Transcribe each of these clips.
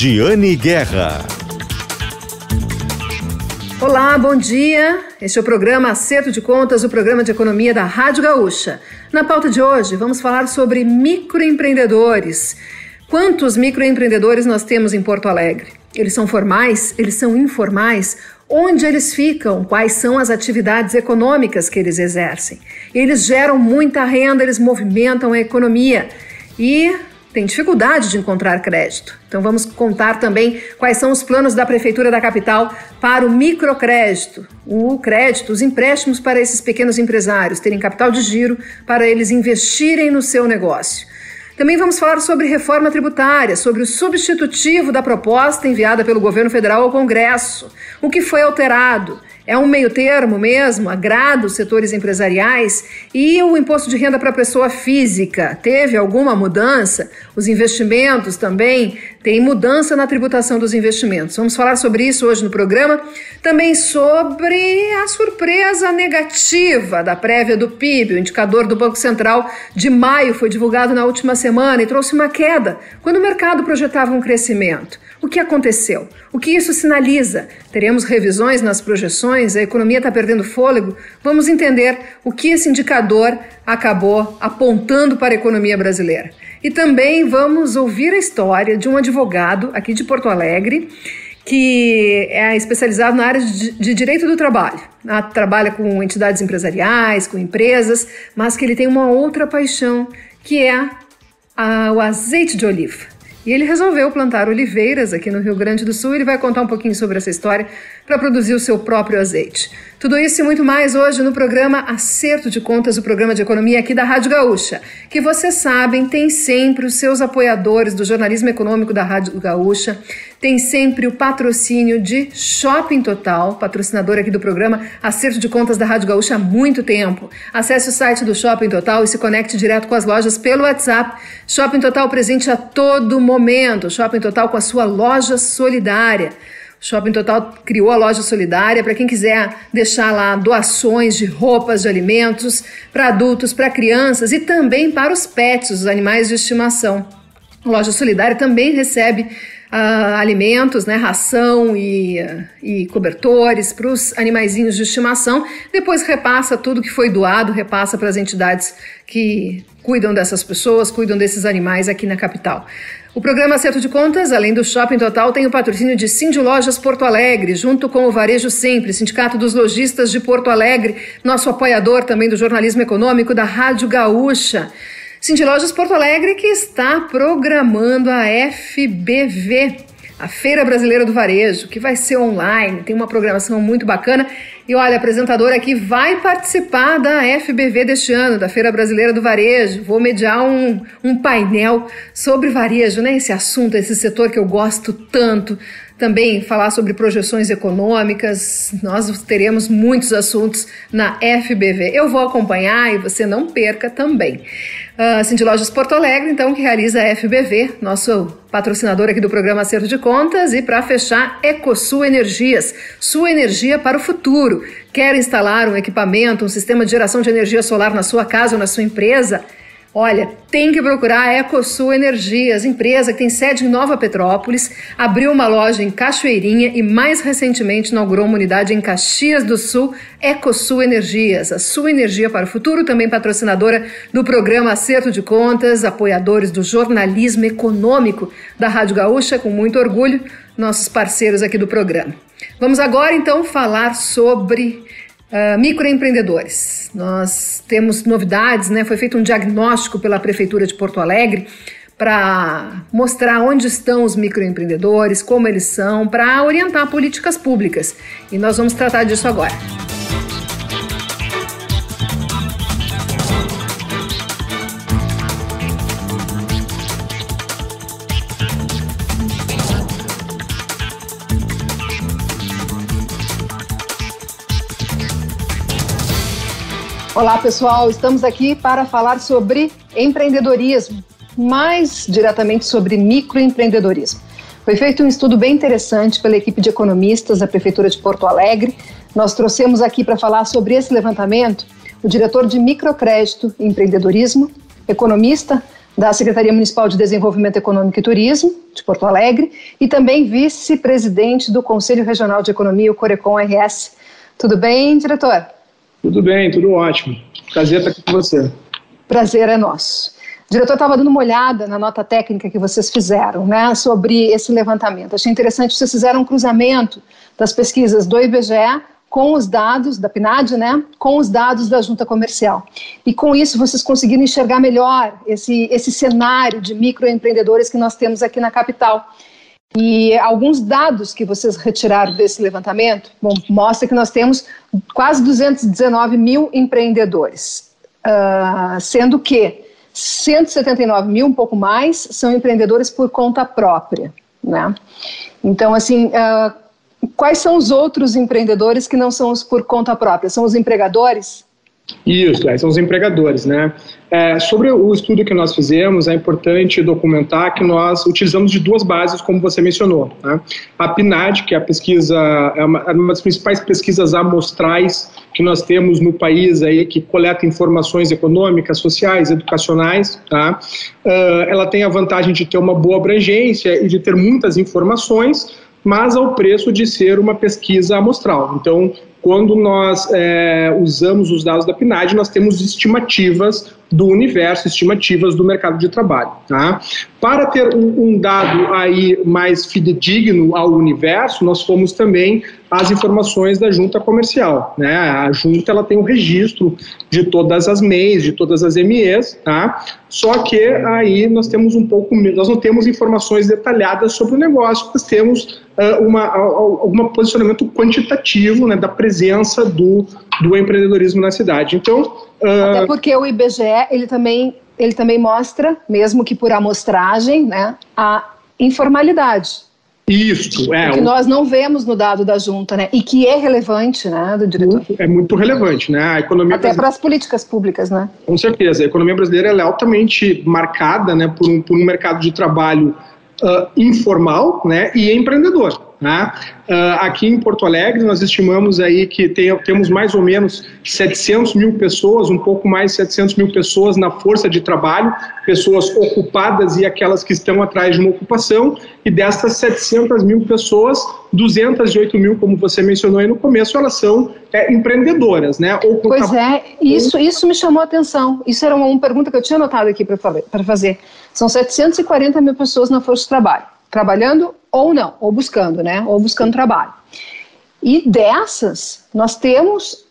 Giane Guerra. Olá, bom dia. Este é o programa Acerto de Contas, o programa de economia da Rádio Gaúcha. Na pauta de hoje, vamos falar sobre microempreendedores. Quantos microempreendedores nós temos em Porto Alegre? Eles são formais? Eles são informais? Onde eles ficam? Quais são as atividades econômicas que eles exercem? Eles geram muita renda, eles movimentam a economia e tem dificuldade de encontrar crédito. Então vamos contar também quais são os planos da Prefeitura da capital para o microcrédito, os empréstimos para esses pequenos empresários terem capital de giro para eles investirem no seu negócio. Também vamos falar sobre reforma tributária, sobre o substitutivo da proposta enviada pelo governo federal ao Congresso. O que foi alterado? É um meio termo mesmo? Agrada os setores empresariais? E o imposto de renda para a pessoa física? Teve alguma mudança? Os investimentos também? Tem mudança na tributação dos investimentos. Vamos falar sobre isso hoje no programa. Também sobre a surpresa negativa da prévia do PIB. O indicador do Banco Central de maio foi divulgado na última semana e trouxe uma queda, quando o mercado projetava um crescimento. O que aconteceu? O que isso sinaliza? Teremos revisões nas projeções? A economia está perdendo fôlego? Vamos entender o que esse indicador acabou apontando para a economia brasileira. E também vamos ouvir a história de um advogado aqui de Porto Alegre que é especializado na área de direito do trabalho. Trabalha com entidades empresariais, com empresas, mas que ele tem uma outra paixão, que é o azeite de oliva. E ele resolveu plantar oliveiras aqui no Rio Grande do Sul. Ele vai contar um pouquinho sobre essa história para produzir o seu próprio azeite. Tudo isso e muito mais hoje no programa Acerto de Contas, o programa de economia aqui da Rádio Gaúcha, que vocês sabem tem sempre os seus apoiadores do jornalismo econômico da Rádio Gaúcha, tem sempre o patrocínio de Shopping Total, patrocinador aqui do programa Acerto de Contas da Rádio Gaúcha há muito tempo. Acesse o site do Shopping Total e se conecte direto com as lojas pelo WhatsApp. Shopping Total presente a todo momento. Shopping Total com a sua loja solidária. O Shopping Total criou a loja solidária para quem quiser deixar lá doações de roupas, de alimentos para adultos, para crianças e também para os pets, os animais de estimação. A loja solidária também recebe alimentos, ração e cobertores para os animaizinhos de estimação. Depois repassa tudo que foi doado, repassa para as entidades que cuidam dessas pessoas, cuidam desses animais aqui na capital. O programa Acerto de Contas, além do Shopping Total, tem o patrocínio de Cindy Lojas Porto Alegre, junto com o Varejo Sempre, Sindicato dos Lojistas de Porto Alegre, nosso apoiador também do jornalismo econômico da Rádio Gaúcha. Cindy Lojas Porto Alegre que está programando a FBV, a Feira Brasileira do Varejo, que vai ser online, tem uma programação muito bacana. E olha, a apresentadora aqui vai participar da FBV deste ano, da Feira Brasileira do Varejo. Vou mediar um painel sobre varejo, esse assunto, esse setor que eu gosto tanto. Também falar sobre projeções econômicas. Nós teremos muitos assuntos na FBV. Eu vou acompanhar e você não perca também. Cindy Lojas Porto Alegre, então, que realiza a FBV, nosso patrocinador aqui do programa Acerto de Contas. E para fechar, EcoSul Energias, sua energia para o futuro. Quer instalar um equipamento, um sistema de geração de energia solar na sua casa ou na sua empresa? Olha, tem que procurar a EcoSul Energias, empresa que tem sede em Nova Petrópolis, abriu uma loja em Cachoeirinha e mais recentemente inaugurou uma unidade em Caxias do Sul. EcoSul Energias, a sua energia para o futuro, também patrocinadora do programa Acerto de Contas, apoiadores do jornalismo econômico da Rádio Gaúcha, com muito orgulho, nossos parceiros aqui do programa. Vamos agora então falar sobre microempreendedores. Nós temos novidades, foi feito um diagnóstico pela Prefeitura de Porto Alegre para mostrar onde estão os microempreendedores, como eles são, para orientar políticas públicas. E nós vamos tratar disso agora. Olá pessoal, estamos aqui para falar sobre empreendedorismo, mais diretamente sobre microempreendedorismo. Foi feito um estudo bem interessante pela equipe de economistas da Prefeitura de Porto Alegre. Nós trouxemos aqui para falar sobre esse levantamento o diretor de microcrédito e empreendedorismo, economista, da Secretaria Municipal de Desenvolvimento Econômico e Turismo, de Porto Alegre, e também vice-presidente do Conselho Regional de Economia, o Corecon-RS. Tudo bem, diretor? Tudo bem, tudo ótimo. Prazer estar aqui com você. Prazer é nosso. Diretor, estava dando uma olhada na nota técnica que vocês fizeram, né, sobre esse levantamento. Achei interessante que vocês fizeram um cruzamento das pesquisas do IBGE com os dados da PNAD, né, com os dados da Junta Comercial. E com isso vocês conseguiram enxergar melhor esse cenário de microempreendedores que nós temos aqui na capital. E alguns dados que vocês retiraram desse levantamento, bom, mostra que nós temos quase 219 mil empreendedores, sendo que 179 mil, um pouco mais, são empreendedores por conta própria, né? Então, assim, quais são os outros empreendedores que não são os por conta própria? São os empregadores? Isso, são os empregadores, né? Sobre o estudo que nós fizemos, é importante documentar que nós utilizamos de duas bases, como você mencionou, né? A PNAD, que é a pesquisa, é uma das principais pesquisas amostrais que nós temos no país aí, que coleta informações econômicas, sociais, educacionais, tá? Ela tem a vantagem de ter uma boa abrangência e de ter muitas informações, mas ao preço de ser uma pesquisa amostral. Então, quando nós usamos os dados da PNAD, nós temos estimativas do universo, estimativas do mercado de trabalho, tá? Para ter um dado aí mais fidedigno ao universo, nós fomos também às informações da Junta Comercial, né? A Junta, ela tem um registro de todas as MEIs, de todas as MEs, tá? Só que aí nós temos nós não temos informações detalhadas sobre o negócio, nós temos algum posicionamento quantitativo, né, da presença do empreendedorismo na cidade. Então, até porque o IBGE, ele também mostra, mesmo que por amostragem, né, a informalidade. Isso, que nós não vemos no dado da Junta, né, e que é relevante, né, do diretor. É muito relevante, né, a economia até para as políticas públicas, né. Com certeza, a economia brasileira ela é altamente marcada, né, por um mercado de trabalho informal, né, e empreendedor. Né? Aqui em Porto Alegre nós estimamos aí que temos mais ou menos 700 mil pessoas, um pouco mais de 700 mil pessoas na força de trabalho, pessoas ocupadas e aquelas que estão atrás de uma ocupação, e dessas 700 mil pessoas, 208 mil, como você mencionou aí no começo, elas são empreendedoras, né? Pois é, isso me chamou a atenção, isso era uma pergunta que eu tinha anotado aqui para fazer. São 740 mil pessoas na força de trabalho, trabalhando ou não, ou buscando, né? Ou buscando trabalho. E dessas, nós temos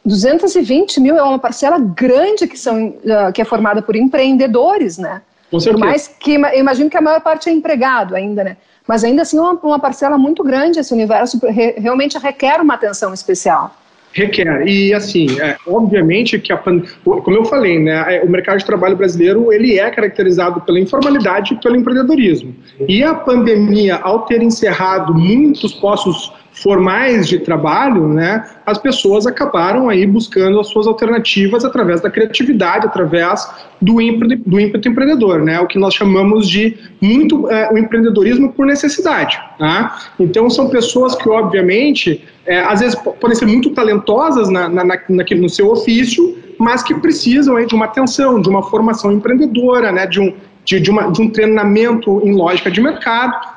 220 mil, é uma parcela grande que é formada por empreendedores, né? Com certeza. Por mais que, eu imagino que a maior parte é empregado ainda, né? Mas ainda assim, uma parcela muito grande, esse universo realmente requer uma atenção especial. Requer, e assim, obviamente que, como eu falei, né, o mercado de trabalho brasileiro, ele é caracterizado pela informalidade e pelo empreendedorismo. E a pandemia, ao ter encerrado muitos postos formais de trabalho, né, as pessoas acabaram aí buscando as suas alternativas através da criatividade, através do ímpeto empreendedor, né, o que nós chamamos de o empreendedorismo por necessidade. Tá? Então são pessoas que, obviamente, às vezes podem ser muito talentosas no seu ofício, mas que precisam aí de uma atenção, de uma formação empreendedora, né, de um treinamento em lógica de mercado,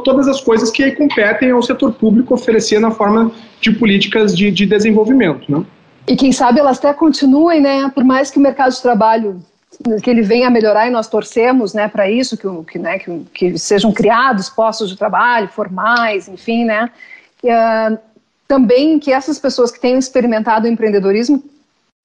todas as coisas que aí competem ao setor público oferecer na forma de políticas de desenvolvimento. Né? E quem sabe elas até continuem, né, por mais que o mercado de trabalho que ele venha a melhorar, e nós torcemos, né, para isso, que sejam criados postos de trabalho formais, enfim, né, também que essas pessoas que tenham experimentado o empreendedorismo,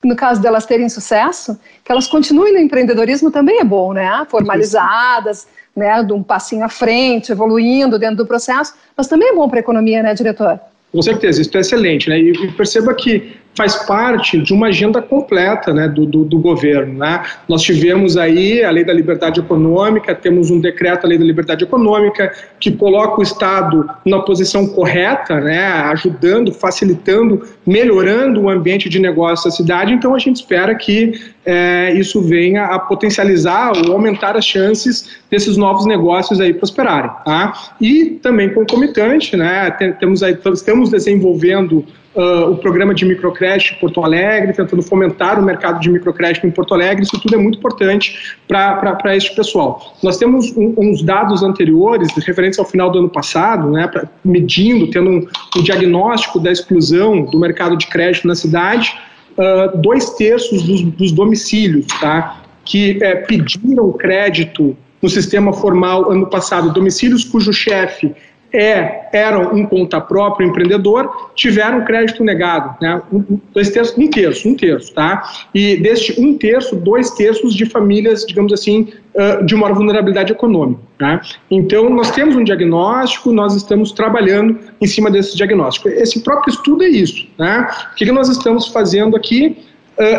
no caso delas terem sucesso, que elas continuem no empreendedorismo também é bom, né, formalizadas, né, de um passinho à frente, evoluindo dentro do processo, mas também é bom para a economia, né, diretor? Com certeza, isso é excelente, né? E perceba que faz parte de uma agenda completa, né, do governo, né? Nós tivemos aí a Lei da Liberdade Econômica, temos um decreto, a Lei da Liberdade Econômica, que coloca o Estado na posição correta, né, ajudando, facilitando, melhorando o ambiente de negócio da cidade. Então a gente espera que isso venha a potencializar ou aumentar as chances desses novos negócios aí prosperarem. Tá? E também concomitante, né, estamos desenvolvendo o programa de microcrédito em Porto Alegre, tentando fomentar o mercado de microcrédito em Porto Alegre. Isso tudo é muito importante para este pessoal. Nós temos uns dados anteriores, referentes ao final do ano passado, né, tendo um diagnóstico da exclusão do mercado de crédito na cidade. 2/3 dos domicílios, tá, que pediram crédito no sistema formal ano passado, domicílios cujo chefe eram um conta próprio empreendedor, tiveram crédito negado, né? Um terço, tá? E deste 1/3, 2/3 de famílias, digamos assim, de maior vulnerabilidade econômica, né? Então, nós temos um diagnóstico, nós estamos trabalhando em cima desse diagnóstico. Esse próprio estudo é isso, né? O que nós estamos fazendo aqui?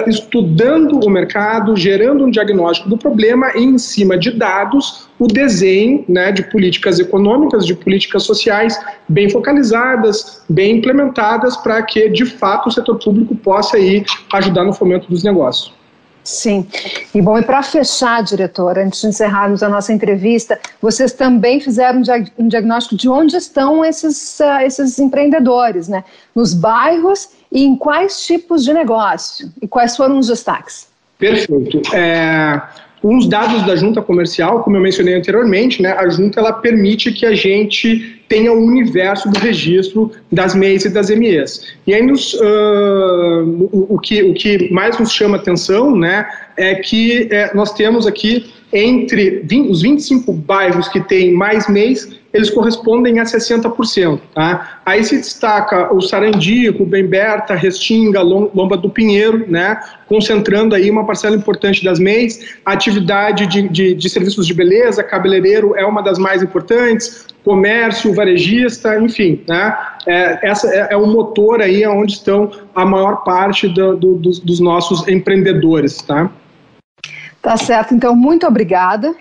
Estudando o mercado, gerando um diagnóstico do problema e, em cima de dados, o desenho, né, de políticas econômicas, de políticas sociais bem focalizadas, bem implementadas, para que, de fato, o setor público possa aí ajudar no fomento dos negócios. Sim. E bom, e para fechar, diretor, antes de encerrarmos a nossa entrevista, vocês também fizeram um diagnóstico de onde estão esses empreendedores, né? Nos bairros e em quais tipos de negócio? E quais foram os destaques? Perfeito. Uns dados da junta comercial, como eu mencionei anteriormente, né, a junta ela permite que a gente tenha o universo do registro das MEIs e das MEs. E aí o que mais nos chama atenção, né, é que nós temos aqui entre os 25 bairros que têm mais MEIs, eles correspondem a 60%. Tá? Aí se destaca o Sarandico, Bemberta, Restinga, Lomba do Pinheiro, né? Concentrando aí uma parcela importante das MEIs. A atividade de serviços de beleza, cabeleireiro é uma das mais importantes, comércio, varejista, enfim. Né? Essa é o motor aí onde estão a maior parte dos nossos empreendedores. Tá certo, então muito obrigada,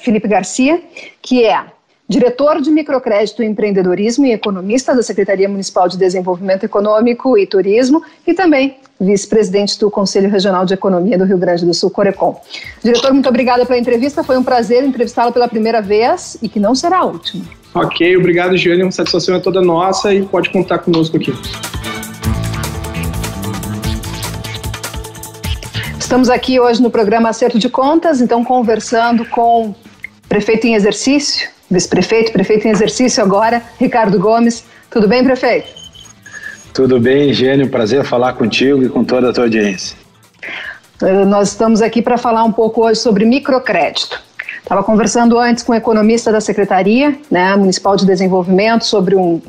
Felipe Garcia, que é diretor de Microcrédito e Empreendedorismo e economista da Secretaria Municipal de Desenvolvimento Econômico e Turismo e também vice-presidente do Conselho Regional de Economia do Rio Grande do Sul, Corecon. Diretor, muito obrigada pela entrevista, foi um prazer entrevistá-lo pela primeira vez e que não será a última. Ok, obrigado, Giane, a satisfação é toda nossa e pode contar conosco aqui. Estamos aqui hoje no programa Acerto de Contas, então conversando com prefeito em exercício, vice-prefeito, prefeito em exercício agora, Ricardo Gomes. Tudo bem, prefeito? Tudo bem, Gênio. Prazer falar contigo e com toda a tua audiência. Nós estamos aqui para falar um pouco hoje sobre microcrédito. Estava conversando antes com o economista da Secretaria, né, Municipal de Desenvolvimento, sobre um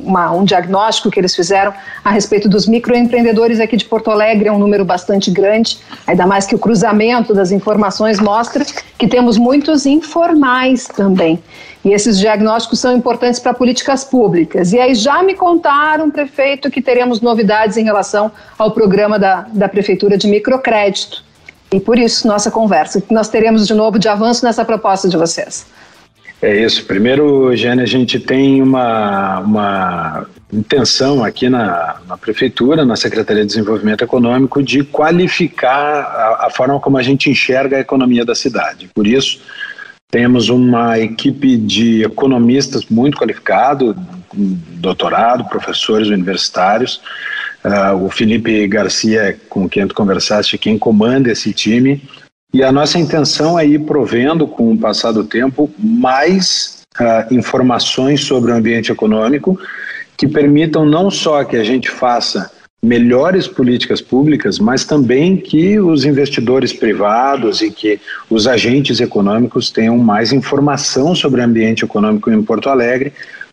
diagnóstico que eles fizeram a respeito dos microempreendedores aqui de Porto Alegre. É um número bastante grande, ainda mais que o cruzamento das informações mostra que temos muitos informais também. E esses diagnósticos são importantes para políticas públicas. E aí já me contaram, prefeito, que teremos novidades em relação ao programa da Prefeitura de microcrédito. E por isso, nossa conversa, que nós teremos de novo de avanço nessa proposta de vocês. É isso. Primeiro, Jane, a gente tem uma intenção aqui na Prefeitura, na Secretaria de Desenvolvimento Econômico, de qualificar a forma como a gente enxerga a economia da cidade. Por isso, temos uma equipe de economistas muito qualificado, doutorado, professores universitários. O Felipe Garcia, com quem tu conversaste, quem comanda esse time, e a nossa intenção é ir provendo, com o passar do tempo, mais informações sobre o ambiente econômico que permitam não só que a gente faça melhores políticas públicas, mas também que os investidores privados e que os agentes econômicos tenham mais informação sobre o ambiente econômico em Porto Alegre,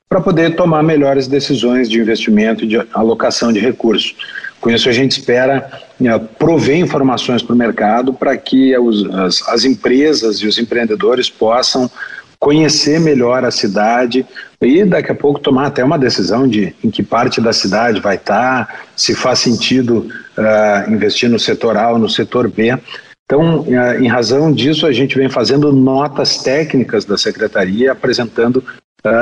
para poder tomar melhores decisões de investimento e de alocação de recursos. Com isso, a gente espera prover informações para o mercado para que as empresas e os empreendedores possam conhecer melhor a cidade e daqui a pouco tomar até uma decisão de em que parte da cidade vai estar, se faz sentido investir no setor A ou no setor B. Então, em razão disso, a gente vem fazendo notas técnicas da Secretaria, apresentando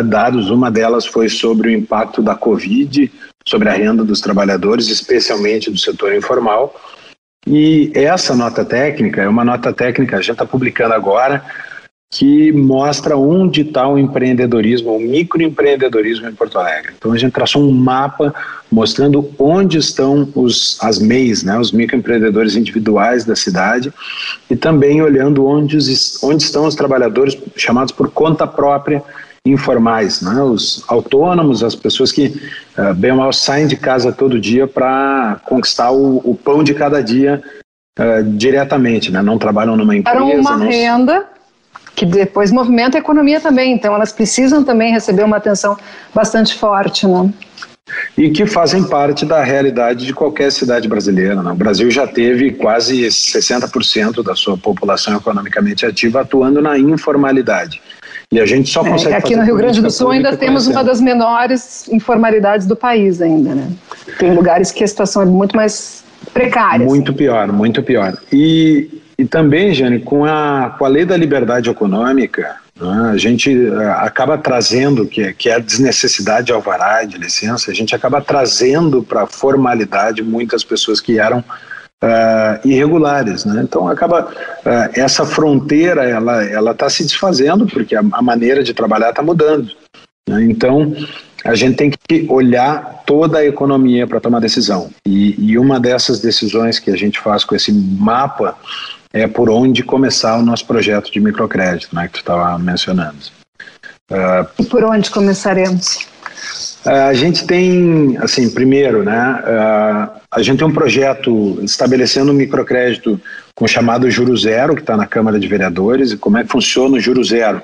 dados. Uma delas foi sobre o impacto da Covid, sobre a renda dos trabalhadores, especialmente do setor informal. E essa nota técnica é uma nota técnica, a gente está publicando agora, que mostra onde está o empreendedorismo, o microempreendedorismo em Porto Alegre. Então a gente traçou um mapa mostrando onde estão as MEIs, né, os microempreendedores individuais da cidade, e também olhando onde estão os trabalhadores chamados por conta própria informais, né, os autônomos, as pessoas que bem ou mal saem de casa todo dia para conquistar o pão de cada dia diretamente, né, não trabalham numa empresa. Para uma renda que depois movimenta a economia também, então elas precisam também receber uma atenção bastante forte, né? E que fazem parte da realidade de qualquer cidade brasileira, né? O Brasil já teve quase 60% da sua população economicamente ativa atuando na informalidade. E a gente só consegue aqui no Rio Grande do Sul ainda temos uma das menores informalidades do país ainda, né? Tem lugares que a situação é muito mais precária. Muito pior, muito pior. E também, Jane, com a lei da liberdade econômica, né, a gente acaba trazendo, que é a desnecessidade de alvará, de licença, a gente acaba trazendo para a formalidade muitas pessoas que eram irregulares, né? Então acaba essa fronteira, ela está se desfazendo, porque a maneira de trabalhar está mudando, né? Então a gente tem que olhar toda a economia para tomar decisão, e uma dessas decisões que a gente faz com esse mapa é por onde começar o nosso projeto de microcrédito, né, que tu estava mencionando. E por onde começaremos? A gente tem, assim, primeiro, né, a gente tem um projeto estabelecendo um microcrédito com o chamado Juro Zero, que está na Câmara de Vereadores. E como é que funciona o Juro Zero?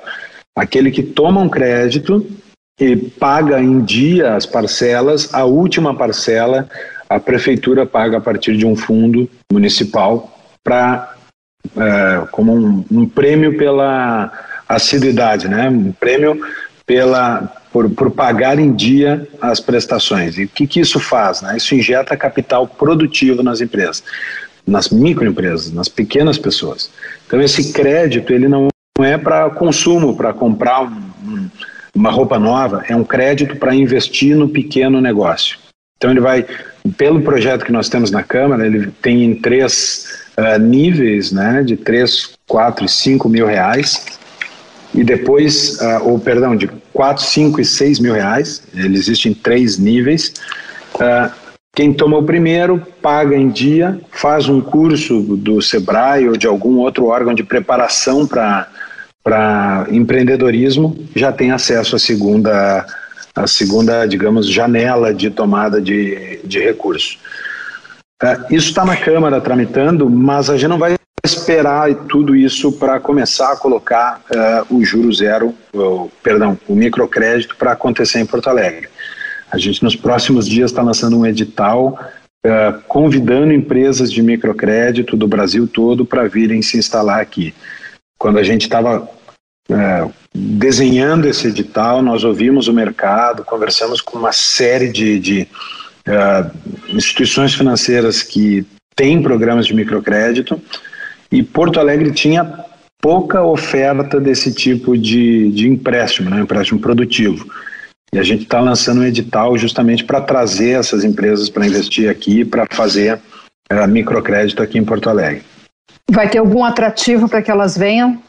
Aquele que toma um crédito e paga em dia as parcelas, a última parcela a prefeitura paga a partir de um fundo municipal como um prêmio pela assiduidade, né? Um prêmio por pagar em dia as prestações. E o que isso faz, né? Isso injeta capital produtivo nas empresas, nas microempresas, nas pequenas pessoas. Então esse crédito, ele não é para consumo, para comprar uma roupa nova, é um crédito para investir no pequeno negócio. Então ele vai, pelo projeto que nós temos na Câmara, ele tem em 3 níveis, né, de 3, 4 e 5 mil reais, e depois, de 4, 5 e 6 mil reais, ele existe em 3 níveis. Quem toma o primeiro, paga em dia, faz um curso do Sebrae ou de algum outro órgão de preparação para empreendedorismo, já tem acesso à segunda, digamos, janela de tomada de recurso. Isso está na Câmara tramitando, mas a gente não vai esperar tudo isso para começar a colocar o Juro Zero, o microcrédito para acontecer em Porto Alegre. A gente nos próximos dias está lançando um edital convidando empresas de microcrédito do Brasil todo para virem se instalar aqui. Quando a gente estava desenhando esse edital, nós ouvimos o mercado, conversamos com uma série de instituições financeiras que têm programas de microcrédito, e Porto Alegre tinha pouca oferta desse tipo de empréstimo, né, empréstimo produtivo. E a gente está lançando um edital justamente para trazer essas empresas para investir aqui, para fazer microcrédito aqui em Porto Alegre. Vai ter algum atrativo para que elas venham?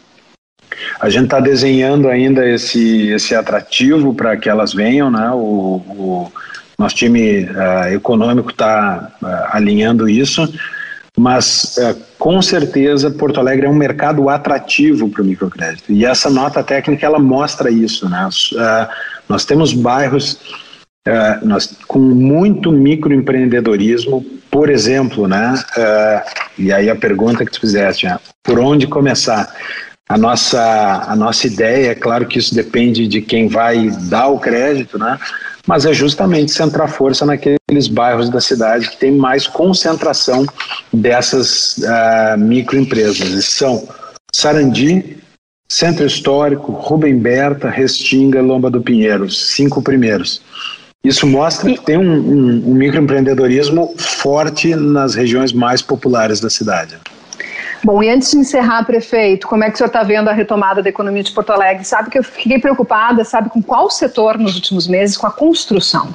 A gente está desenhando ainda esse atrativo para que elas venham, né? O nosso time econômico está alinhando isso, mas com certeza Porto Alegre é um mercado atrativo para o microcrédito, e essa nota técnica ela mostra isso, né? Nós temos bairros com muito microempreendedorismo, por exemplo, né? E aí a pergunta que tu fizeste, né? Por onde começar? A nossa ideia, é claro que isso depende de quem vai dar o crédito, né? Mas é justamente centrar força naqueles bairros da cidade que tem mais concentração dessas microempresas. E são Sarandi, Centro Histórico, Rubem Berta, Restinga, Lomba do Pinheiro, os 5 primeiros. Isso mostra que tem um microempreendedorismo forte nas regiões mais populares da cidade. Bom, e antes de encerrar, prefeito, como é que o senhor está vendo a retomada da economia de Porto Alegre? Sabe que eu fiquei preocupada, sabe com qual setor nos últimos meses? Com a construção.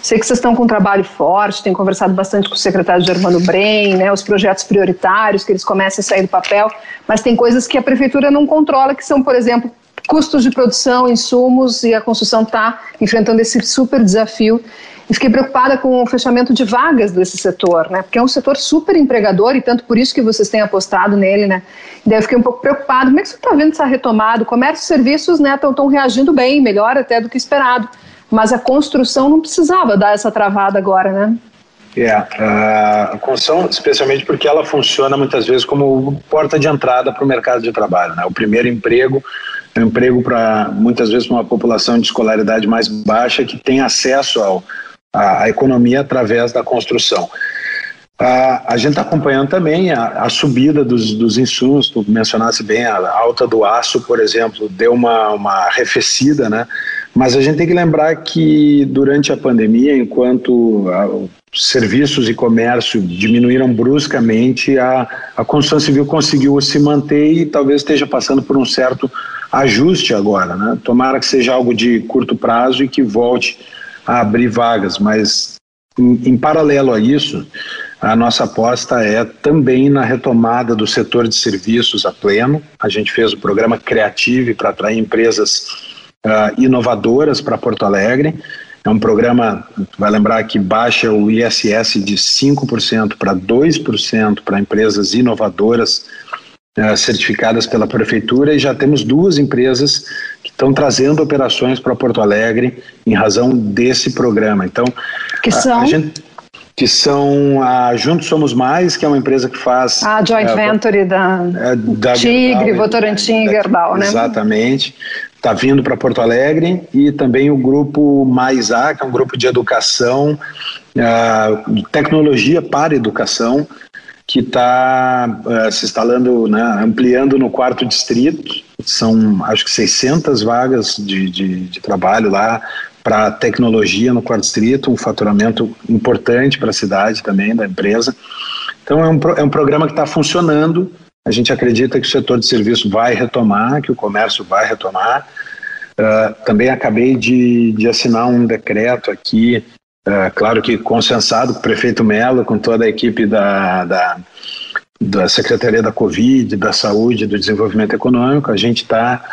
Sei que vocês estão com um trabalho forte, têm conversado bastante com o secretário Germano Brem, né, os projetos prioritários, que eles comecem a sair do papel, mas tem coisas que a prefeitura não controla, que são, por exemplo, custos de produção, insumos, e a construção está enfrentando esse super desafio. E fiquei preocupada com o fechamento de vagas desse setor, né? Porque é um setor super empregador e tanto por isso que vocês têm apostado nele, né? E daí eu fiquei um pouco preocupada. Como é que você está vendo essa retomada? O comércio e serviços, né, estão reagindo bem, melhor até do que esperado. Mas a construção não precisava dar essa travada agora, né? A construção, especialmente porque ela funciona muitas vezes como porta de entrada para o mercado de trabalho, né? O primeiro emprego é um emprego para, muitas vezes, uma população de escolaridade mais baixa que tem acesso à economia através da construção. A gente está acompanhando também a subida dos insumos. Tu mencionasse bem a alta do aço, por exemplo, deu uma arrefecida, né? Mas a gente tem que lembrar que durante a pandemia, enquanto serviços e comércio diminuíram bruscamente, a construção civil conseguiu se manter e talvez esteja passando por um certo ajuste agora, né? Tomara que seja algo de curto prazo e que volte a abrir vagas, mas em paralelo a isso, a nossa aposta é também na retomada do setor de serviços a pleno. A gente fez o programa Creative para atrair empresas inovadoras para Porto Alegre. É um programa, vai lembrar, que baixa o ISS de 5% para 2% para empresas inovadoras certificadas pela Prefeitura, e já temos 2 empresas que estão trazendo operações para Porto Alegre em razão desse programa. Então, que são a Juntos Somos Mais, que é uma empresa que faz... A joint venture da Tigre, Votorantim e Gerdau, né? Exatamente. Está vindo para Porto Alegre, e também o grupo Mais A, que é um grupo de educação, tecnologia para educação, que está se instalando, né, ampliando no 4º distrito. São, acho que 600 vagas de trabalho lá para tecnologia no 4º distrito, um faturamento importante para a cidade também, da empresa. Então é um programa que está funcionando. A gente acredita que o setor de serviço vai retomar, que o comércio vai retomar. Também acabei de assinar um decreto aqui, claro que consensado com o prefeito Mello, com toda a equipe da Secretaria da Covid, da Saúde e do Desenvolvimento Econômico. A gente está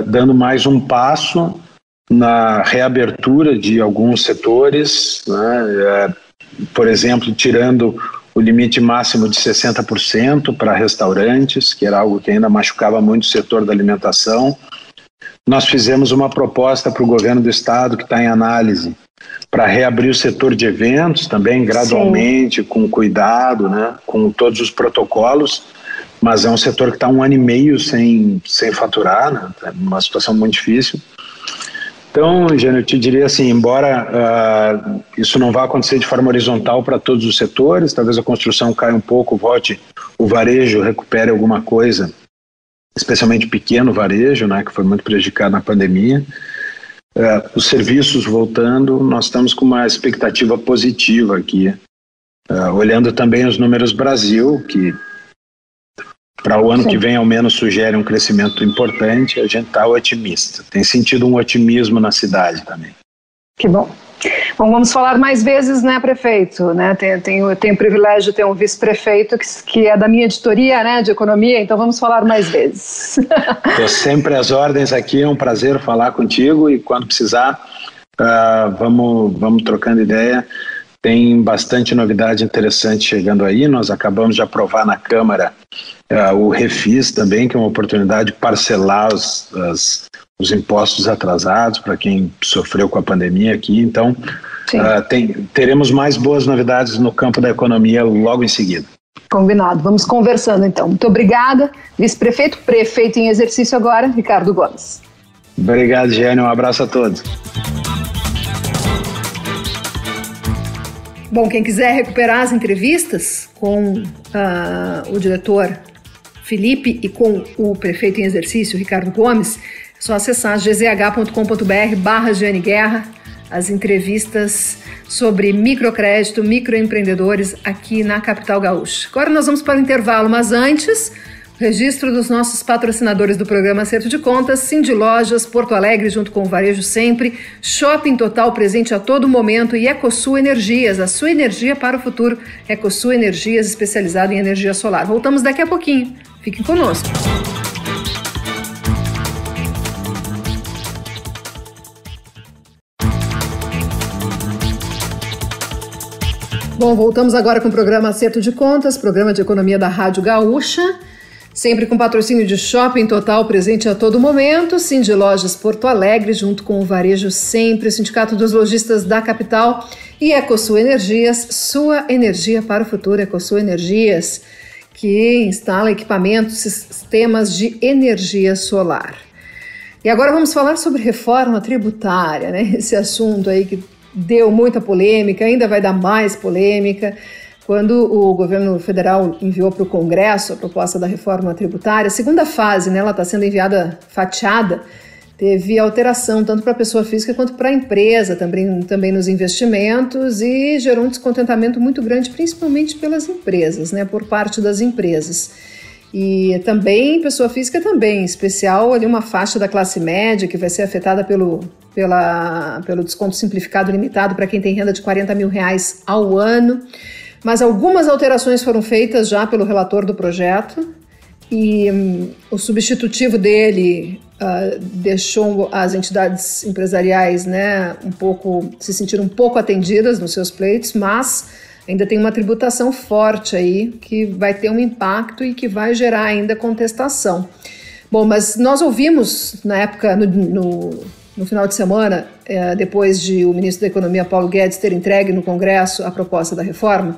dando mais um passo na reabertura de alguns setores, né? Por exemplo, tirando o limite máximo de 60% para restaurantes, que era algo que ainda machucava muito o setor da alimentação. Nós fizemos uma proposta para o governo do estado, que está em análise, para reabrir o setor de eventos também gradualmente, com cuidado, né, com todos os protocolos, mas é um setor que está 1 ano e meio sem faturar, né, uma situação muito difícil. Então, Jânio, eu te diria assim, embora isso não vá acontecer de forma horizontal para todos os setores, talvez a construção caia um pouco, volte, o varejo recupere alguma coisa, especialmente pequeno varejo, né, que foi muito prejudicado na pandemia. Os serviços voltando, nós estamos com uma expectativa positiva aqui, olhando também os números Brasil, que para o ano que vem ao menos sugere um crescimento importante. A gente está otimista, tem sentido um otimismo na cidade também. Que bom. Bom, vamos falar mais vezes, né, prefeito? Né? Tenho o privilégio de ter um vice-prefeito que é da minha editoria, né, de economia, então vamos falar mais vezes. Estou sempre às ordens aqui, é um prazer falar contigo, e quando precisar, vamos trocando ideia. Tem bastante novidade interessante chegando aí. Nós acabamos de aprovar na Câmara o Refis também, que é uma oportunidade de parcelar os impostos atrasados para quem sofreu com a pandemia aqui. Então, teremos mais boas novidades no campo da economia logo em seguida. Combinado. Vamos conversando então. Muito obrigada. Vice-prefeito, prefeito em exercício agora, Ricardo Gomes. Obrigado, Gênio. Um abraço a todos. Bom, quem quiser recuperar as entrevistas com o diretor Felipe e com o prefeito em exercício, Ricardo Gomes, é só acessar gzh.com.br/Jeane Guerra, as entrevistas sobre microcrédito, microempreendedores aqui na capital gaúcha. Agora nós vamos para o intervalo, mas antes, Registro dos nossos patrocinadores do programa Acerto de Contas: Cindy Lojas, Porto Alegre, junto com o Varejo Sempre, Shopping Total, presente a todo momento, e EcoSul Energias, a sua energia para o futuro. EcoSul Energias, especializada em energia solar. Voltamos daqui a pouquinho. Fiquem conosco. Bom, voltamos agora com o programa Acerto de Contas, programa de economia da Rádio Gaúcha. Sempre com patrocínio de Shopping Total, presente a todo momento, Cindy Lojas Porto Alegre, junto com o Varejo Sempre, o Sindicato dos Lojistas da Capital e EcoSul Energias, sua energia para o futuro. EcoSul Energias, que instala equipamentos, sistemas de energia solar. E agora vamos falar sobre reforma tributária, né? Esse assunto aí que deu muita polêmica, ainda vai dar mais polêmica. Quando o governo federal enviou para o Congresso a proposta da reforma tributária, a segunda fase, né, ela está sendo enviada fatiada, teve alteração tanto para a pessoa física quanto para a empresa, também nos investimentos, e gerou um descontentamento muito grande, principalmente pelas empresas, né, por parte das empresas. E também, pessoa física também, em especial ali uma faixa da classe média que vai ser afetada pelo desconto simplificado limitado para quem tem renda de R$40 mil ao ano. Mas algumas alterações foram feitas já pelo relator do projeto e o substitutivo dele deixou as entidades empresariais, né, se sentir um pouco atendidas nos seus pleitos, mas ainda tem uma tributação forte aí que vai ter um impacto e que vai gerar ainda contestação. Bom, mas nós ouvimos na época, no final de semana, depois de o ministro da Economia, Paulo Guedes, ter entregue no Congresso a proposta da reforma,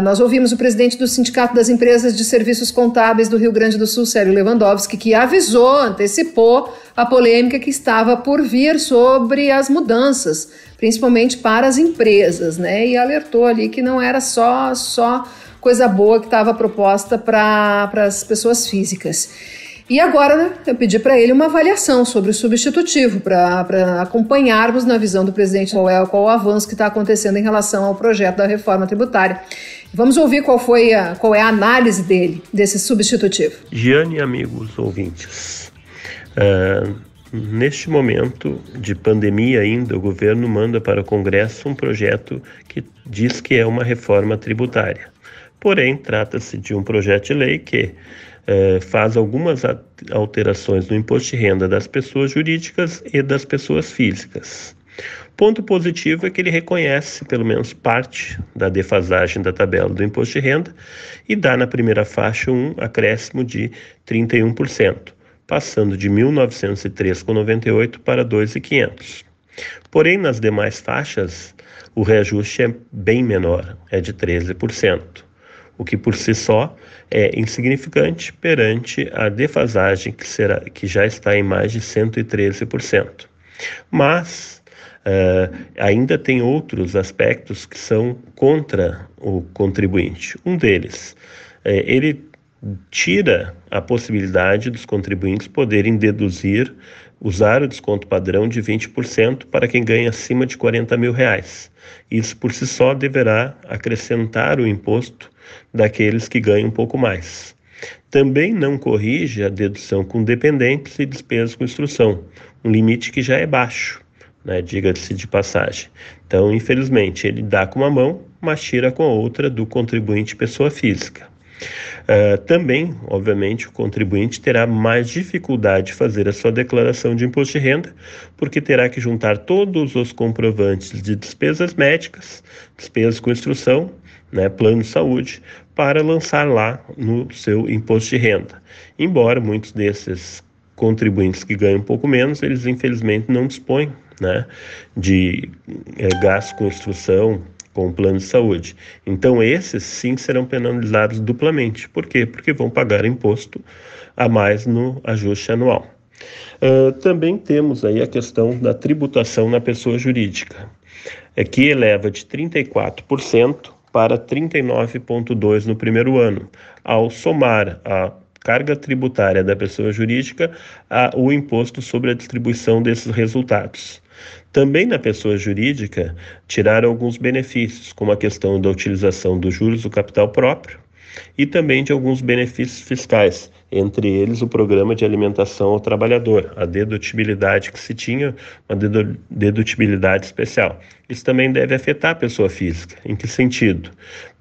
nós ouvimos o presidente do Sindicato das Empresas de Serviços Contábeis do Rio Grande do Sul, Célio Lewandowski, que antecipou a polêmica que estava por vir sobre as mudanças, principalmente para as empresas, né? E alertou ali que não era só coisa boa que estava proposta para as pessoas físicas. E agora, né, eu pedi para ele uma avaliação sobre o substitutivo, para acompanharmos na visão do presidente qual é o avanço que está acontecendo em relação ao projeto da reforma tributária. Vamos ouvir qual é a análise dele, desse substitutivo. Giane e amigos ouvintes, neste momento de pandemia ainda, o governo manda para o Congresso um projeto que diz que é uma reforma tributária. Porém, trata-se de um projeto de lei que faz algumas alterações no imposto de renda das pessoas jurídicas e das pessoas físicas. Ponto positivo é que ele reconhece pelo menos parte da defasagem da tabela do imposto de renda e dá na primeira faixa um acréscimo de 31%, passando de R$ 1.903,98 para R$ 2.500. Porém, nas demais faixas, o reajuste é bem menor, é de 13%. O que por si só é insignificante perante a defasagem que já está em mais de 113%. Mas ainda tem outros aspectos que são contra o contribuinte. Um deles, ele tira a possibilidade dos contribuintes poderem usar o desconto padrão de 20% para quem ganha acima de R$40 mil. Isso por si só deverá acrescentar o imposto daqueles que ganham um pouco mais. Também não corrige a dedução com dependentes e despesas com instrução, um limite que já é baixo, né, diga-se de passagem. Então, infelizmente, ele dá com uma mão, mas tira com a outra do contribuinte pessoa física. Também, obviamente, o contribuinte terá mais dificuldade de fazer a sua declaração de imposto de renda, porque terá que juntar todos os comprovantes de despesas médicas, despesas com instrução, né, plano de saúde, para lançar lá no seu imposto de renda. Embora muitos desses contribuintes que ganham um pouco menos, eles infelizmente não dispõem, né, de gasto com instrução, com o plano de saúde. Então esses sim serão penalizados duplamente. Por quê? Porque vão pagar imposto a mais no ajuste anual. Também temos aí a questão da tributação na pessoa jurídica, que eleva de 34% para 39,2% no primeiro ano, ao somar a carga tributária da pessoa jurídica o imposto sobre a distribuição desses resultados. Também na pessoa jurídica, tiraram alguns benefícios, como a questão da utilização dos juros do capital próprio e também de alguns benefícios fiscais, entre eles o programa de alimentação ao trabalhador, a dedutibilidade que se tinha, uma dedutibilidade especial. Isso também deve afetar a pessoa física. Em que sentido?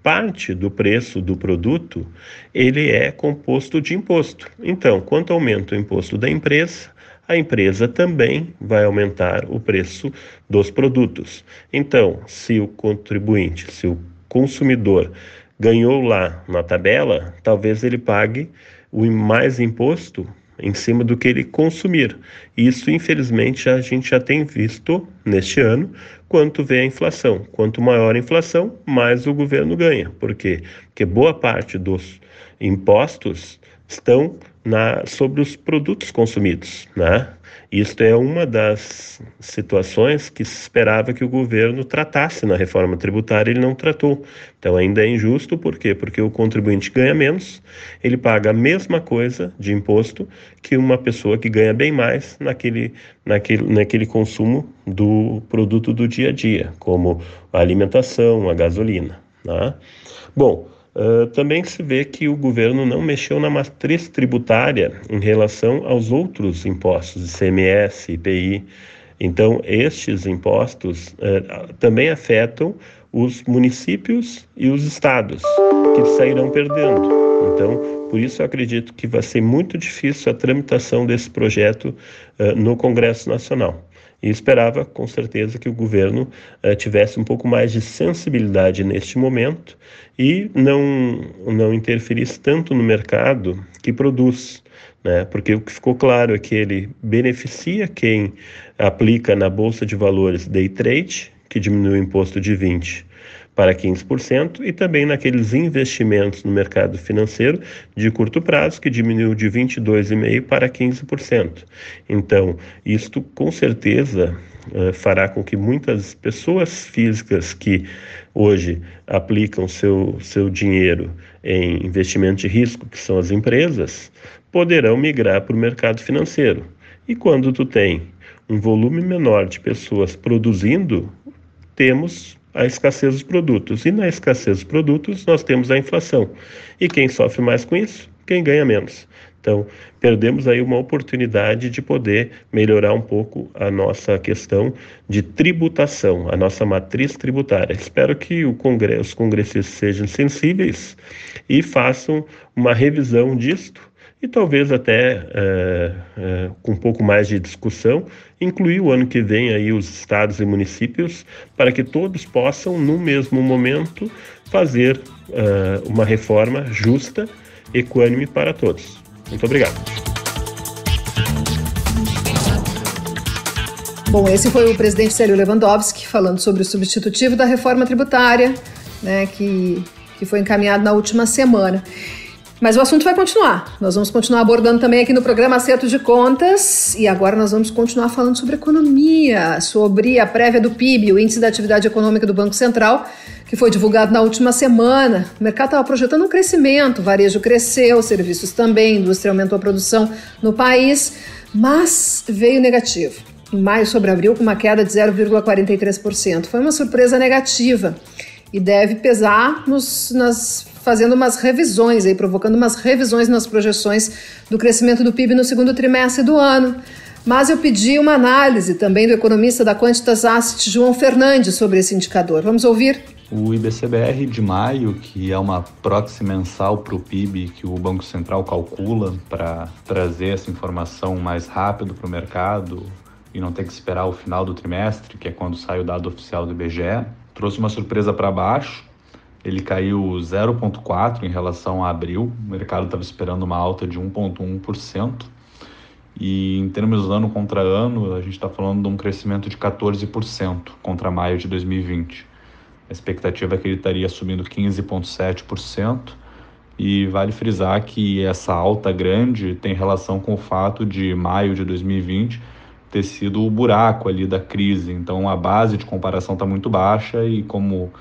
Parte do preço do produto, ele é composto de imposto. Então, quanto aumenta o imposto da empresa, a empresa também vai aumentar o preço dos produtos. Então, se o contribuinte, se o consumidor ganhou lá na tabela, talvez ele pague o mais imposto em cima do que ele consumir. Isso, infelizmente, a gente já tem visto neste ano, quanto vê a inflação. Quanto maior a inflação, mais o governo ganha. Por quê? Porque boa parte dos impostos estão sobre os produtos consumidos, né? Isto é uma das situações que se esperava que o governo tratasse na reforma tributária, ele não tratou. Então ainda é injusto, por quê? Porque o contribuinte ganha menos, ele paga a mesma coisa de imposto que uma pessoa que ganha bem mais naquele consumo do produto do dia a dia, como a alimentação, a gasolina, né? Bom, também se vê que o governo não mexeu na matriz tributária em relação aos outros impostos, ICMS, IPI. Então, estes impostos também afetam os municípios e os estados, que sairão perdendo. Então, por isso eu acredito que vai ser muito difícil a tramitação desse projeto no Congresso Nacional. E esperava, com certeza, que o governo tivesse um pouco mais de sensibilidade neste momento e não interferisse tanto no mercado que produz, né? Porque o que ficou claro é que ele beneficia quem aplica na Bolsa de Valores Day Trade, que diminui o imposto de 20% para 15%, e também naqueles investimentos no mercado financeiro de curto prazo, que diminuiu de 22,5% para 15%. Então, isto com certeza fará com que muitas pessoas físicas que hoje aplicam seu dinheiro em investimento de risco, que são as empresas, poderão migrar para o mercado financeiro. E quando tu tem um volume menor de pessoas produzindo, temos a escassez dos produtos. E na escassez dos produtos, nós temos a inflação. E quem sofre mais com isso? Quem ganha menos. Então, perdemos aí uma oportunidade de poder melhorar um pouco a nossa questão de tributação, a nossa matriz tributária. Espero que os congressistas sejam sensíveis e façam uma revisão disto, e talvez até com um pouco mais de discussão, incluir o ano que vem aí os estados e municípios para que todos possam, no mesmo momento, fazer uma reforma justa, equânime para todos. Muito obrigado. Bom, esse foi o presidente Célio Lewandowski falando sobre o substitutivo da reforma tributária, né, que foi encaminhado na última semana. Mas o assunto vai continuar. Nós vamos continuar abordando também aqui no programa Acerto de Contas. E agora nós vamos continuar falando sobre economia, sobre a prévia do PIB, o Índice da Atividade Econômica do Banco Central, que foi divulgado na última semana. O mercado estava projetando um crescimento, o varejo cresceu, serviços também, a indústria aumentou a produção no país, mas veio negativo. Em maio sobre abril, com uma queda de 0,43%. Foi uma surpresa negativa e deve pesar fazendo umas revisões, provocando umas revisões nas projeções do crescimento do PIB no segundo trimestre do ano. Mas eu pedi uma análise também do economista da Quantitas Asset, João Fernandes, sobre esse indicador. Vamos ouvir? O IBCBR de maio, que é uma proxy mensal para o PIB que o Banco Central calcula para trazer essa informação mais rápido para o mercado e não ter que esperar o final do trimestre, que é quando sai o dado oficial do IBGE, trouxe uma surpresa para baixo. Ele caiu 0,4% em relação a abril, o mercado estava esperando uma alta de 1,1%, e em termos ano contra ano, a gente está falando de um crescimento de 14% contra maio de 2020. A expectativa é que ele estaria subindo 15,7%, e vale frisar que essa alta grande tem relação com o fato de maio de 2020 ter sido o buraco ali da crise, então a base de comparação está muito baixa, e como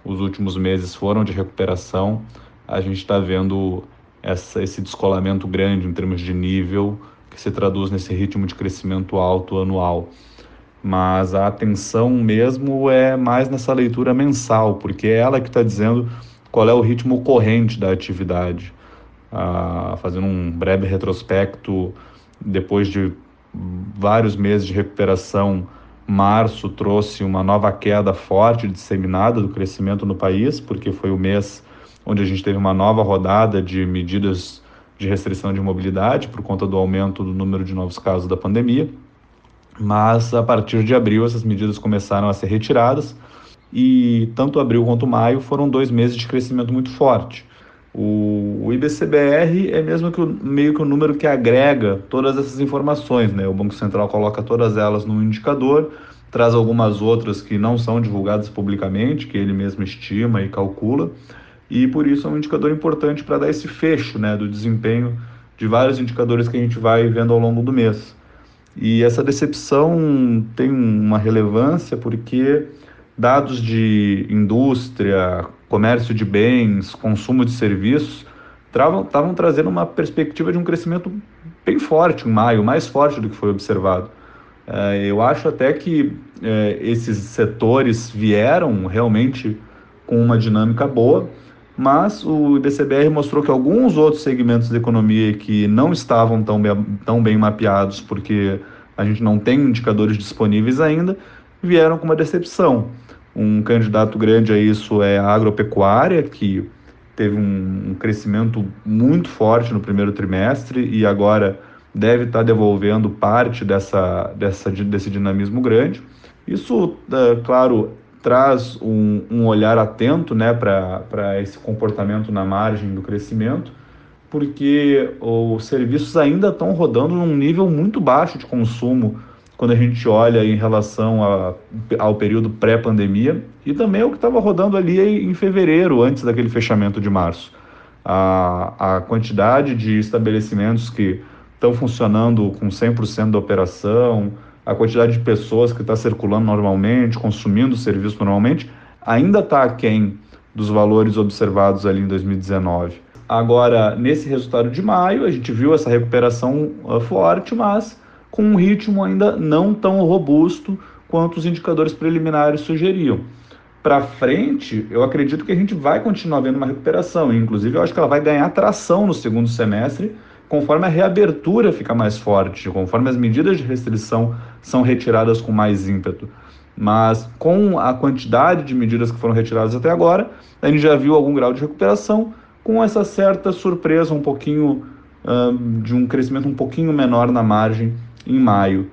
os últimos meses foram de recuperação, a gente está vendo esse descolamento grande em termos de nível, que se traduz nesse ritmo de crescimento alto anual. Mas a atenção mesmo é mais nessa leitura mensal, porque é ela que está dizendo qual é o ritmo corrente da atividade. Fazendo um breve retrospecto, depois de vários meses de recuperação, março trouxe uma nova queda forte, disseminada do crescimento no país, porque foi o mês onde a gente teve uma nova rodada de medidas de restrição de mobilidade por conta do aumento do número de novos casos da pandemia. Mas a partir de abril essas medidas começaram a ser retiradas e tanto abril quanto maio foram 2 meses de crescimento muito forte. O IBCBR é meio que o número que agrega todas essas informações, né? O Banco Central coloca todas elas num indicador, traz algumas outras que não são divulgadas publicamente, que ele mesmo estima e calcula, e por isso é um indicador importante para dar esse fecho, né, do desempenho de vários indicadores que a gente vai vendo ao longo do mês. E essa decepção tem uma relevância porque dados de indústria, comércio de bens, consumo de serviços, estavam trazendo uma perspectiva de um crescimento bem forte em maio, mais forte do que foi observado. Eu acho até que esses setores vieram realmente com uma dinâmica boa, mas o IBCBR mostrou que alguns outros segmentos da economia que não estavam tão bem mapeados, porque a gente não tem indicadores disponíveis ainda, vieram com uma decepção. Um candidato grande a isso é a agropecuária, que teve um crescimento muito forte no primeiro trimestre e agora deve estar devolvendo parte desse dinamismo grande. Isso, claro, traz um olhar atento, né, para esse comportamento na margem do crescimento, porque os serviços ainda estão rodando num nível muito baixo de consumo quando a gente olha em relação ao período pré-pandemia, e também é o que estava rodando ali em fevereiro, antes daquele fechamento de março. A quantidade de estabelecimentos que estão funcionando com 100% da operação, a quantidade de pessoas que está circulando normalmente, consumindo o serviço normalmente, ainda está aquém dos valores observados ali em 2019. Agora, nesse resultado de maio, a gente viu essa recuperação forte, mas com um ritmo ainda não tão robusto quanto os indicadores preliminares sugeriam. Para frente, eu acredito que a gente vai continuar vendo uma recuperação, e inclusive eu acho que ela vai ganhar tração no segundo semestre, conforme a reabertura fica mais forte, conforme as medidas de restrição são retiradas com mais ímpeto. Mas com a quantidade de medidas que foram retiradas até agora, a gente já viu algum grau de recuperação, com essa certa surpresa um pouquinho de um crescimento um pouquinho menor na margem em maio.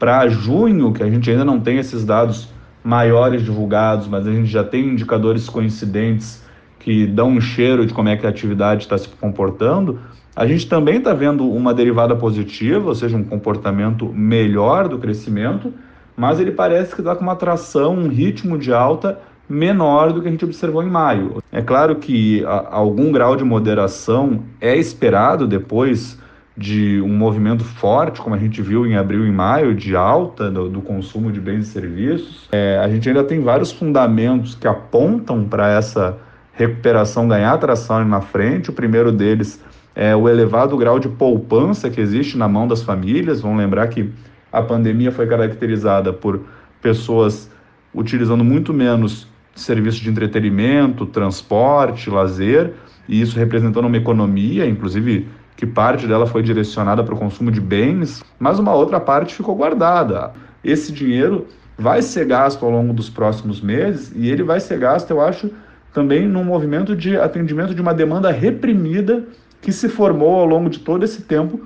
Para junho, que a gente ainda não tem esses dados maiores divulgados, mas a gente já tem indicadores coincidentes que dão um cheiro de como é que a atividade está se comportando, a gente também está vendo uma derivada positiva, ou seja, um comportamento melhor do crescimento, mas ele parece que está com uma tração, um ritmo de alta menor do que a gente observou em maio. É claro que algum grau de moderação é esperado depois de um movimento forte, como a gente viu em abril e maio, de alta do consumo de bens e serviços. A gente ainda tem vários fundamentos que apontam para essa recuperação ganhar tração ali na frente. O primeiro deles é o elevado grau de poupança que existe na mão das famílias. Vamos lembrar que a pandemia foi caracterizada por pessoas utilizando muito menos serviços de entretenimento, transporte, lazer, e isso representando uma economia, inclusive, que parte dela foi direcionada para o consumo de bens, mas uma outra parte ficou guardada. Esse dinheiro vai ser gasto ao longo dos próximos meses, e ele vai ser gasto, eu acho, também num movimento de atendimento de uma demanda reprimida que se formou ao longo de todo esse tempo.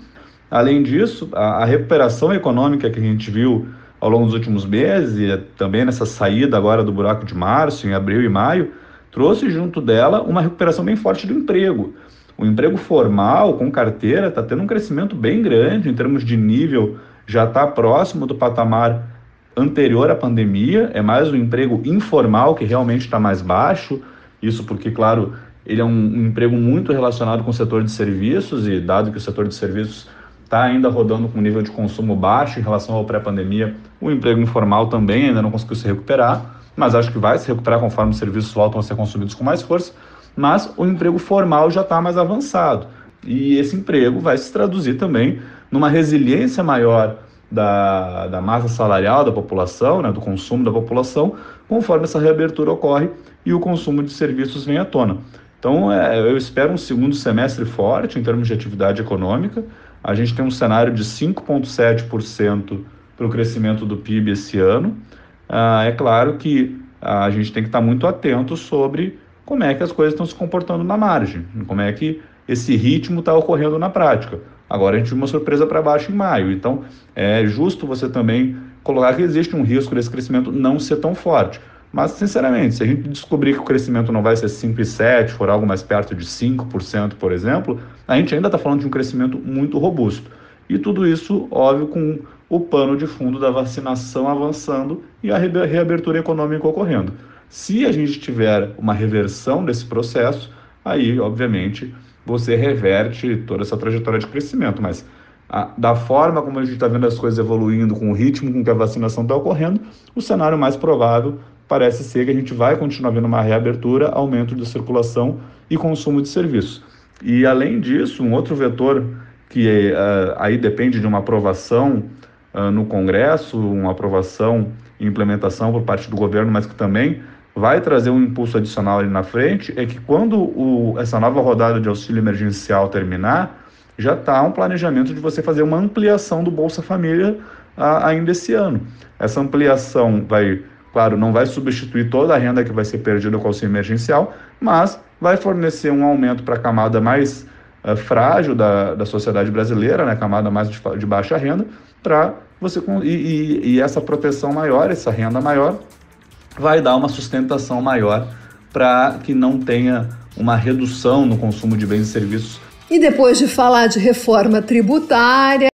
Além disso, a recuperação econômica que a gente viu ao longo dos últimos meses, e também nessa saída agora do buraco de março, em abril e maio, trouxe junto dela uma recuperação bem forte do emprego. O emprego formal, com carteira, está tendo um crescimento bem grande, em termos de nível, já está próximo do patamar anterior à pandemia, é mais o emprego informal que realmente está mais baixo, isso porque, claro, ele é um emprego muito relacionado com o setor de serviços, e dado que o setor de serviços está ainda rodando com um nível de consumo baixo em relação ao pré-pandemia, o emprego informal também ainda não conseguiu se recuperar, mas acho que vai se recuperar conforme os serviços voltam a ser consumidos com mais força, mas o emprego formal já está mais avançado. E esse emprego vai se traduzir também numa resiliência maior da massa salarial da população, né, do consumo da população, conforme essa reabertura ocorre e o consumo de serviços vem à tona. Então, eu espero um segundo semestre forte em termos de atividade econômica. A gente tem um cenário de 5,7% para o crescimento do PIB esse ano. É claro que a gente tem que estar muito atento sobre como é que as coisas estão se comportando na margem, como é que esse ritmo está ocorrendo na prática. Agora a gente viu uma surpresa para baixo em maio, então é justo você também colocar que existe um risco desse crescimento não ser tão forte. Mas, sinceramente, se a gente descobrir que o crescimento não vai ser 5,7%, for algo mais perto de 5%, por exemplo, a gente ainda está falando de um crescimento muito robusto. E tudo isso, óbvio, com o pano de fundo da vacinação avançando e a reabertura econômica ocorrendo. Se a gente tiver uma reversão desse processo, aí, obviamente, você reverte toda essa trajetória de crescimento. Mas da forma como a gente está vendo as coisas evoluindo, com o ritmo com que a vacinação está ocorrendo, o cenário mais provável parece ser que a gente vai continuar vendo uma reabertura, aumento de circulação e consumo de serviços. E, além disso, um outro vetor que aí depende de uma aprovação no Congresso, uma aprovação e implementação por parte do governo, mas que também vai trazer um impulso adicional ali na frente, é que quando essa nova rodada de auxílio emergencial terminar, já está um planejamento de você fazer uma ampliação do Bolsa Família ainda esse ano. Essa ampliação vai, claro, não vai substituir toda a renda que vai ser perdida com o auxílio emergencial, mas vai fornecer um aumento para a camada mais frágil da sociedade brasileira, né, camada mais de baixa renda, para você e essa proteção maior, essa renda maior, vai dar uma sustentação maior para que não tenha uma redução no consumo de bens e serviços. E depois de falar de reforma tributária,